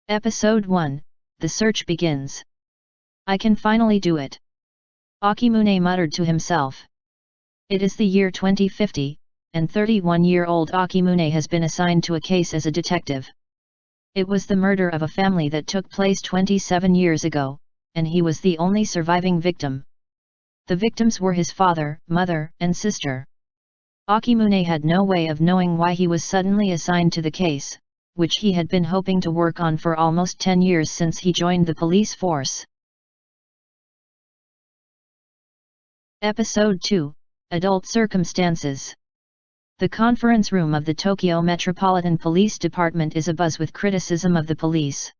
Episode 1, The Search Begins. I can finally do it. Akimune muttered to himself. It is the year 2050, and 31-year-old Akimune has been assigned to a case as a detective. It was the murder of a family that took place 27 years ago, and he was the only surviving victim. The victims were his father, mother, and sister. Akimune had no way of knowing why he was suddenly assigned to the case, which he had been hoping to work on for almost 10 years since he joined the police force. Episode 2, Adult Circumstances. The conference room of the Tokyo Metropolitan Police Department is abuzz with criticism of the police.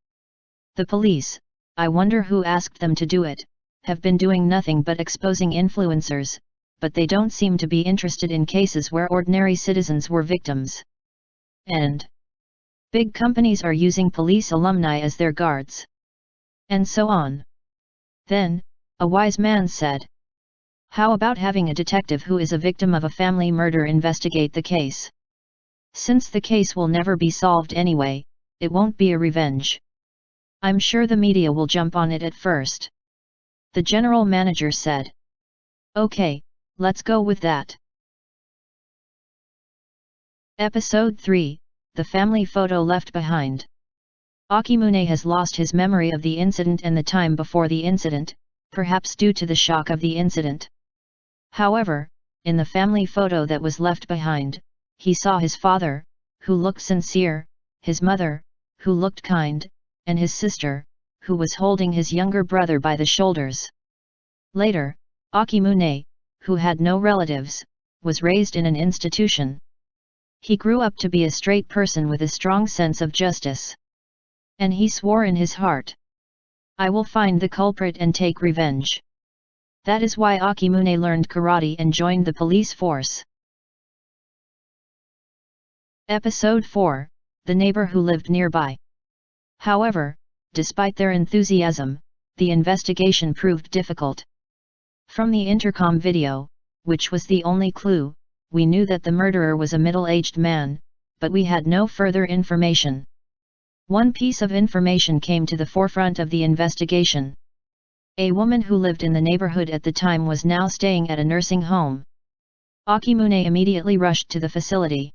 The police, I wonder who asked them to do it, have been doing nothing but exposing influencers, but they don't seem to be interested in cases where ordinary citizens were victims. And big companies are using police alumni as their guards. And so on. Then, a wise man said, how about having a detective who is a victim of a family murder investigate the case? Since the case will never be solved anyway, it won't be a revenge. I'm sure the media will jump on it at first. The general manager said. Okay, let's go with that. Episode 3, The Family Photo Left Behind. Akimune has lost his memory of the incident and the time before the incident, perhaps due to the shock of the incident. However, in the family photo that was left behind, he saw his father, who looked sincere, his mother, who looked kind, and his sister, who was holding his younger brother by the shoulders. Later, Akimune, who had no relatives, was raised in an institution. He grew up to be a straight person with a strong sense of justice. And he swore in his heart, I will find the culprit and take revenge. That is why Akimune learned karate and joined the police force. Episode 4, The Neighbor Who Lived Nearby. However, despite their enthusiasm, the investigation proved difficult. From the intercom video, which was the only clue, we knew that the murderer was a middle-aged man, but we had no further information. One piece of information came to the forefront of the investigation. A woman who lived in the neighborhood at the time was now staying at a nursing home. Akimune immediately rushed to the facility.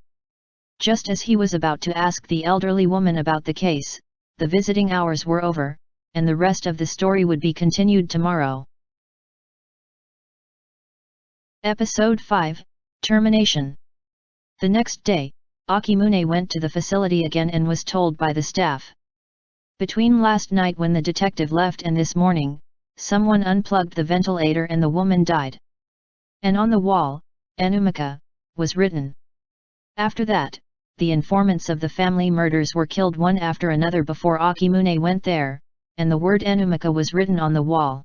Just as he was about to ask the elderly woman about the case, the visiting hours were over, and the rest of the story would be continued tomorrow. Episode 5, Termination. The next day, Akimune went to the facility again and was told by the staff. Between last night when the detective left and this morning, someone unplugged the ventilator and the woman died. And on the wall, Enumika, was written. After that, the informants of the family murders were killed one after another before Akimune went there, and the word Enumika was written on the wall.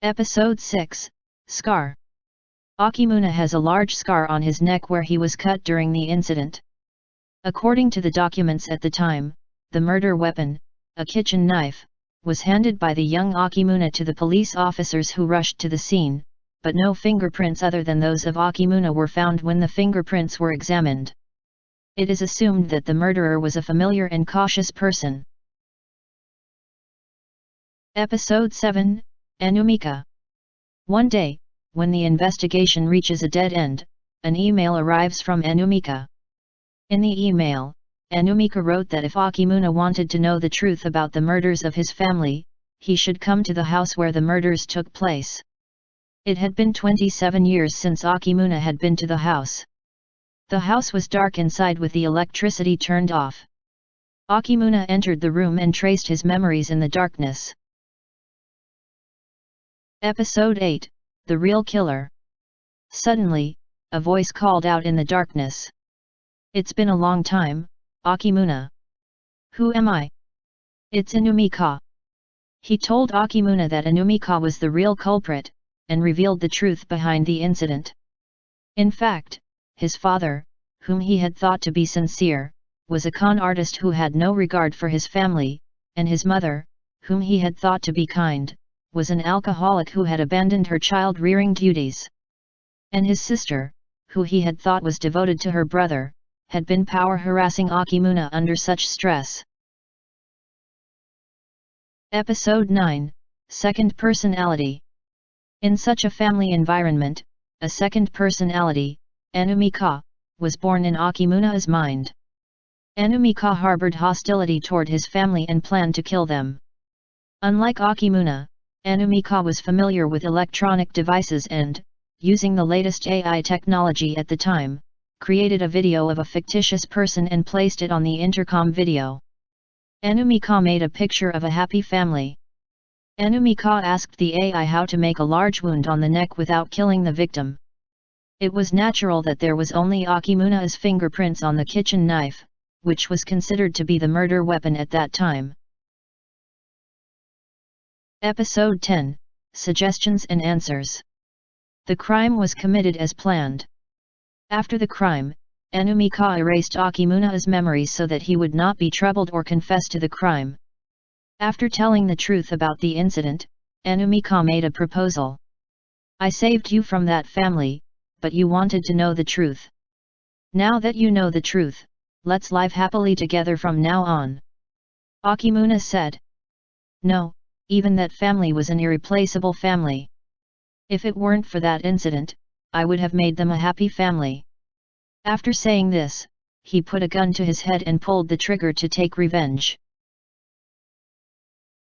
Episode 6, Scar. Akimune has a large scar on his neck where he was cut during the incident. According to the documents at the time, the murder weapon, a kitchen knife, was handed by the young Akimune to the police officers who rushed to the scene, but no fingerprints other than those of Akimune were found when the fingerprints were examined. It is assumed that the murderer was a familiar and cautious person. Episode 7, Enumika. One day, when the investigation reaches a dead end, an email arrives from Enumika. In the email, Enumika wrote that if Akimune wanted to know the truth about the murders of his family, he should come to the house where the murders took place. It had been 27 years since Akimune had been to the house. The house was dark inside with the electricity turned off. Akimune entered the room and traced his memories in the darkness. Episode 8, The Real Killer. Suddenly, a voice called out in the darkness. It's been a long time, Akimune. Who am I? It's Enumika. He told Akimune that Enumika was the real culprit, and revealed the truth behind the incident. In fact, his father, whom he had thought to be sincere, was a con artist who had no regard for his family, and his mother, whom he had thought to be kind, was an alcoholic who had abandoned her child-rearing duties. And his sister, who he had thought was devoted to her brother, had been power harassing Akimuna under such stress. Episode 9, Second Personality. In such a family environment, a second personality, Enumika, was born in Akimuna's mind. Enumika harbored hostility toward his family and planned to kill them. Unlike Akimuna, Enumika was familiar with electronic devices and, using the latest AI technology at the time, created a video of a fictitious person and placed it on the intercom video. Enumika made a picture of a happy family. Enumika asked the AI how to make a large wound on the neck without killing the victim. It was natural that there was only Akimuna's fingerprints on the kitchen knife, which was considered to be the murder weapon at that time. Episode 10, Suggestions and Answers. The crime was committed as planned. After the crime, Enumika erased Akimuna's memories so that he would not be troubled or confess to the crime. After telling the truth about the incident, Enumika made a proposal. "I saved you from that family, but you wanted to know the truth. Now that you know the truth, let's live happily together from now on." Akimuna said. "No, even that family was an irreplaceable family. If it weren't for that incident, I would have made them a happy family." After saying this, he put a gun to his head and pulled the trigger to take revenge.